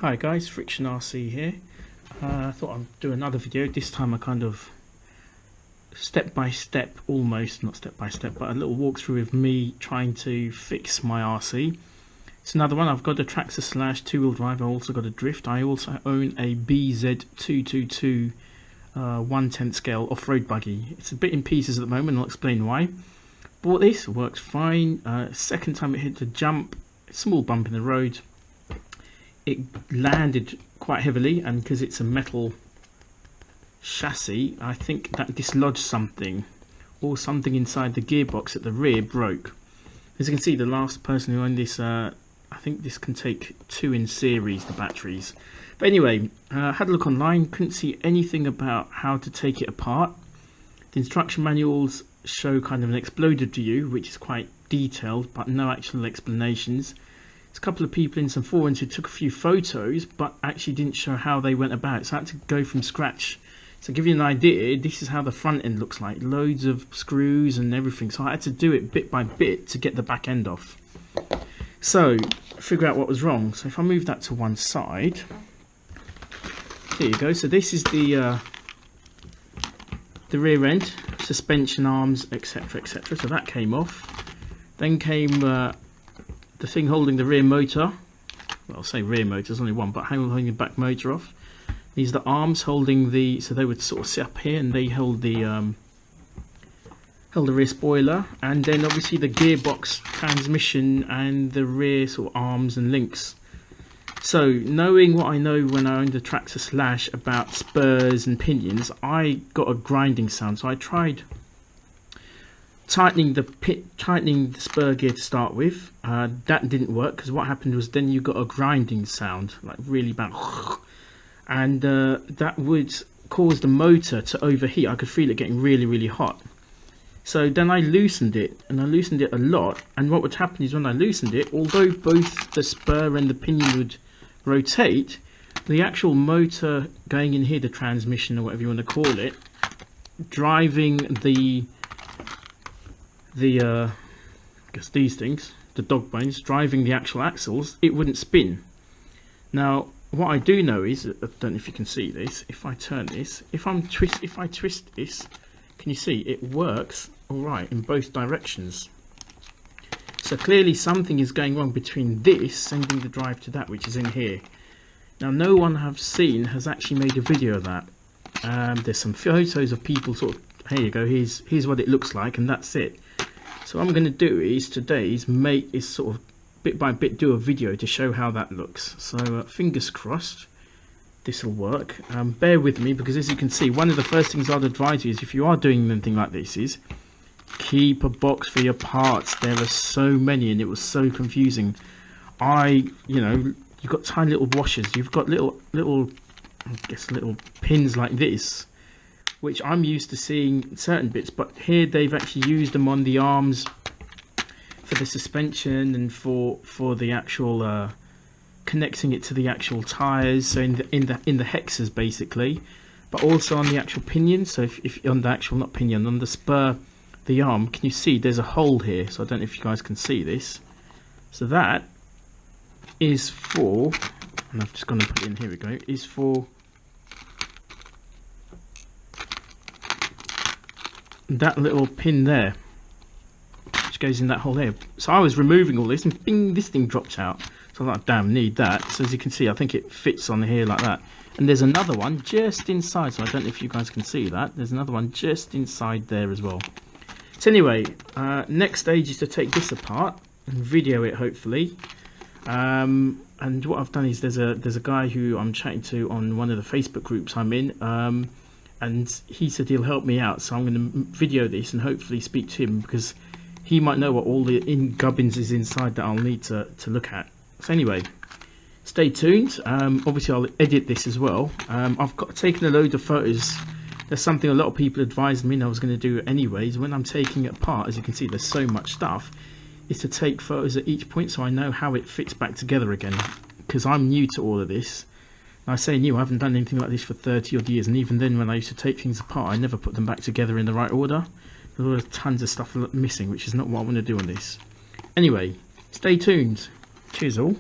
Hi guys, Friction RC here. I thought I'd do another video. This time I kind of step by step, almost not step by step, but a little walkthrough of me trying to fix my RC. It's another one. I've got a Tractor Slash two-wheel drive. I also got a drift. I also own a BZ222 1/10 scale off-road buggy. It's a bit in pieces at the moment. I'll explain why. Bought this, works fine. Second time it hit the jump, small bump in the road. It landed quite heavily, and because it's a metal chassis, I think that dislodged something, or something inside the gearbox at the rear broke. As you can see, the last person who owned this, I think this can take 2 in series, the batteries. But anyway, had a look online, couldn't see anything about how to take it apart. The instruction manuals show kind of an exploded view, which is quite detailed, but no actual explanations. There's a couple of people in some forums who took a few photos, but actually didn't show how they went about it, so I had to go from scratch. So to give you an idea, this is how the front end looks like, loads of screws and everything, so I had to do it bit by bit to get the back end off. So, figure out what was wrong. So if I move that to one side, there you go. So this is the rear end, suspension arms, etc, etc. So that came off. Then came the thing holding the rear motor. Well, I'll say rear motor, there's only one, but holding the back motor off. These are the arms holding the, so they would sort of sit up here and they held the rear spoiler, and then obviously the gearbox, transmission, and the rear sort of arms and links. So knowing what I know when I owned the Tractor Slash about spurs and pinions, I got a grinding sound. So I tried tightening the spur gear to start with. That didn't work, because what happened was then you got a grinding sound, like really bad, and that would cause the motor to overheat. I could feel it getting really hot. So then I loosened it, and I loosened it a lot, and what would happen is when I loosened it, although both the spur and the pinion would rotate, the actual motor going in here, the transmission or whatever you want to call it, driving the I guess these things, the dog bones, driving the actual axles, it wouldn't spin. Now what I do know is, I don't know if you can see this, if I turn this, if I twist this, can you see it works alright in both directions? So clearly something is going wrong between this, sending the drive to that, which is in here. Now no one I've seen has actually made a video of that. There's some photos of people sort of, here you go, here's what it looks like, and that's it. So what I'm going to do is today is sort of bit by bit do a video to show how that looks. So fingers crossed this will work. Bear with me, because as you can see, one of the first things I'd advise you is, if you are doing anything like this, is keep a box for your parts. There are so many, and it was so confusing. You've got tiny little washers, you've got little I guess little pins like this, which I'm used to seeing certain bits, but here they've actually used them on the arms for the suspension and for the actual connecting it to the actual tires, so in the hexes basically, but also on the actual pinion. So if on the actual, not pinion, on the spur, the arm, can you see there's a hole here? So I don't know if you guys can see this. So that is for, and I've just gone and put it in, here we go, is for that little pin there, which goes in that hole there. So I was removing all this, and bing, this thing dropped out. So I thought, damn, need that. So as you can see, I think it fits on here like that. And there's another one just inside, so I don't know if you guys can see that. There's another one just inside there as well. So anyway, next stage is to take this apart and video it, hopefully. And what I've done is there's a guy who I'm chatting to on one of the Facebook groups I'm in, and he said he'll help me out. So I'm going to video this and hopefully speak to him, because he might know what all the gubbins is inside that I'll need to look at. So anyway, stay tuned. Obviously I'll edit this as well. I've taken a load of photos. There's something a lot of people advised me, and I was going to do it anyways. When I'm taking it apart, as you can see, there's so much stuff, is to take photos at each point so I know how it fits back together again, because I'm new to all of this. And I say new, I haven't done anything like this for 30 odd years, and even then when I used to take things apart, I never put them back together in the right order. There was tons of stuff missing, which is not what I want to do on this. Anyway, stay tuned. Cheers all.